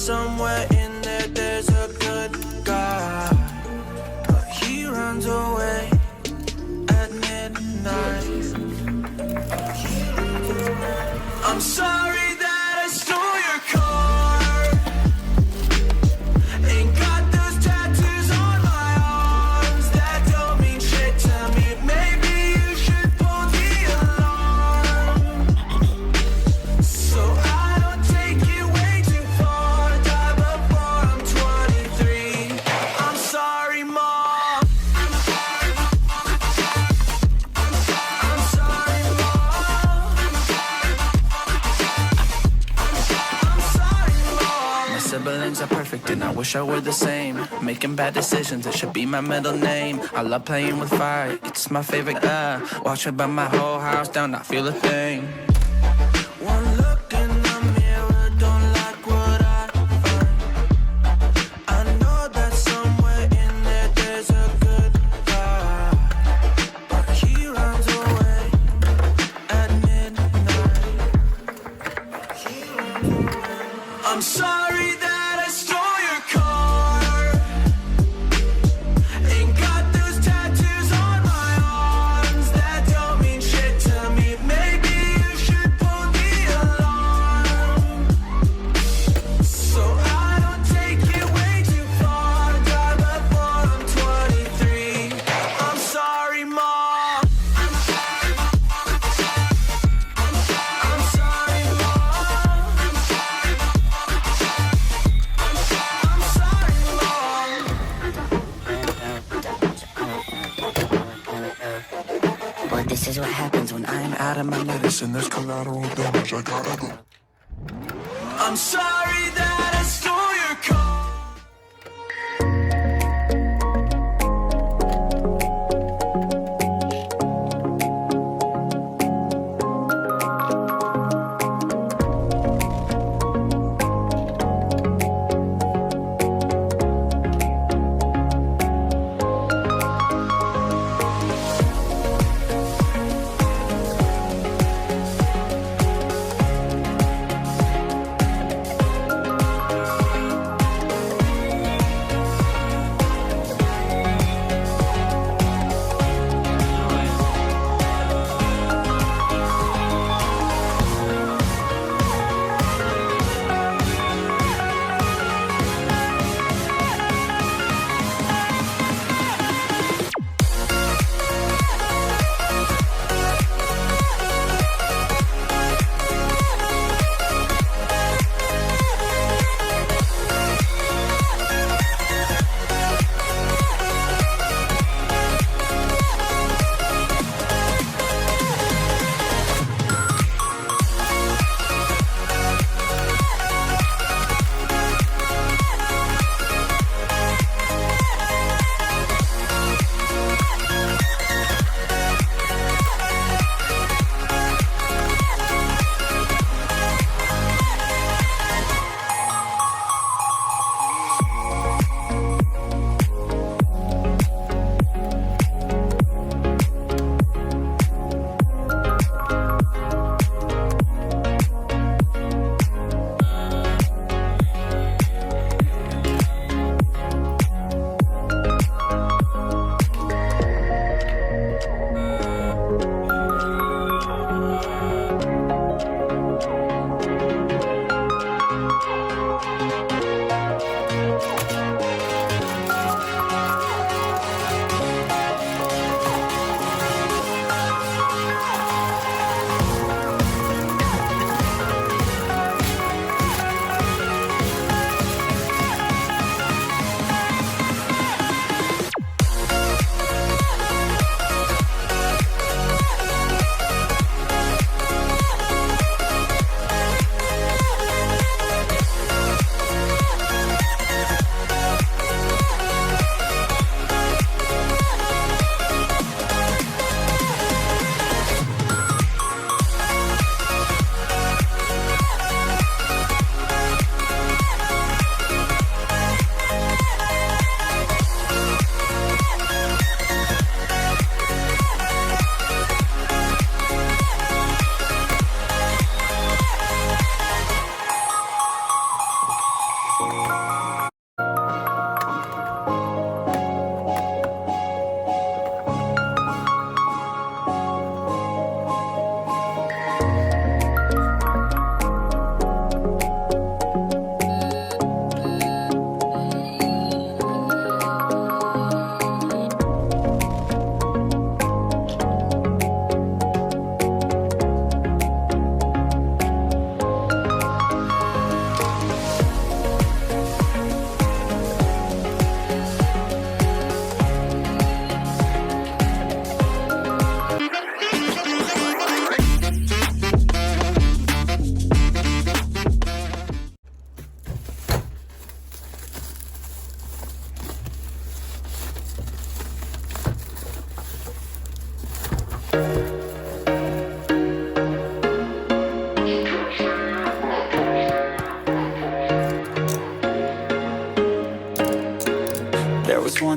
somewhere in there there's a good guy, but he runs away at midnight. I'm sorry that I stole your car. Ain't got those tattoos on my arms that don't mean shit to me. Maybe you should pull the alarm, so I don't take it way too far. Die before I'm 23. I'm sorry, Mom. I'm sorry, Mom. My siblings are perfect and I wish I were the same. Making bad decisions, it should be my middle name. I love playing with fire, it's my favorite. Watch it burn my whole house down, not feel a thing. One look in the mirror, don't like what I find. I know that somewhere in there there's a good guy, but he runs away at midnight. I'm sorry that I stole your car. Ain't got those tattoos on my arms that don't mean shit to me. Maybe you should pull the alarm, so I don't take it way too far. Die before I'm 23. I'm sorry, Mom. I'm sorry, Mom. But this is what happens when I'm out of my medicine. There's collateral damage, I gotta go. I'm sorry that I stole your car.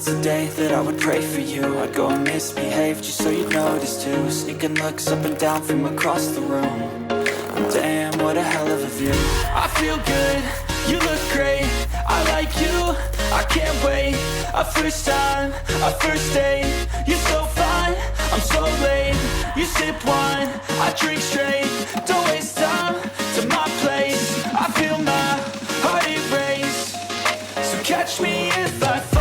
moments a day that I would pray for you. I'd go and misbehave just so you'd notice too. Sneaking looks up and down from across the room. Damn, what a hell of a view. I feel good, you look great, I like you, I can't wait. A first time, a first date, you're so fine, I'm so late. You sip wine, I drink straight, don't waste time to my place. I feel my heart erase, so catch me if I fall.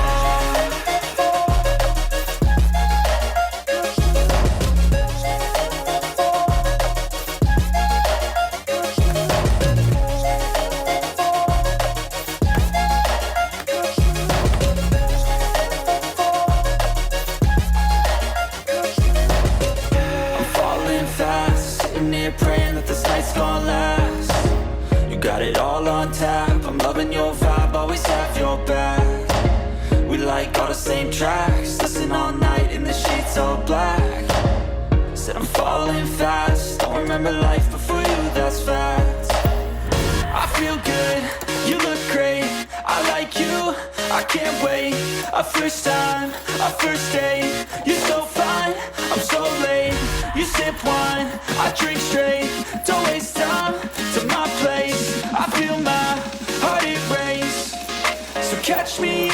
Praying that this night's gonna last. You got it all on tap, I'm loving your vibe, always have your back. We like all the same tracks, listen all night in the sheets all black. Said I'm falling fast, don't remember life before you, that's fact. I feel good, you look great, I like you, I can't wait. A first time, a first date, you're so fine, I'm so late. You sip wine, I drink straight, don't waste time to my place. I feel my heart erase, so catch me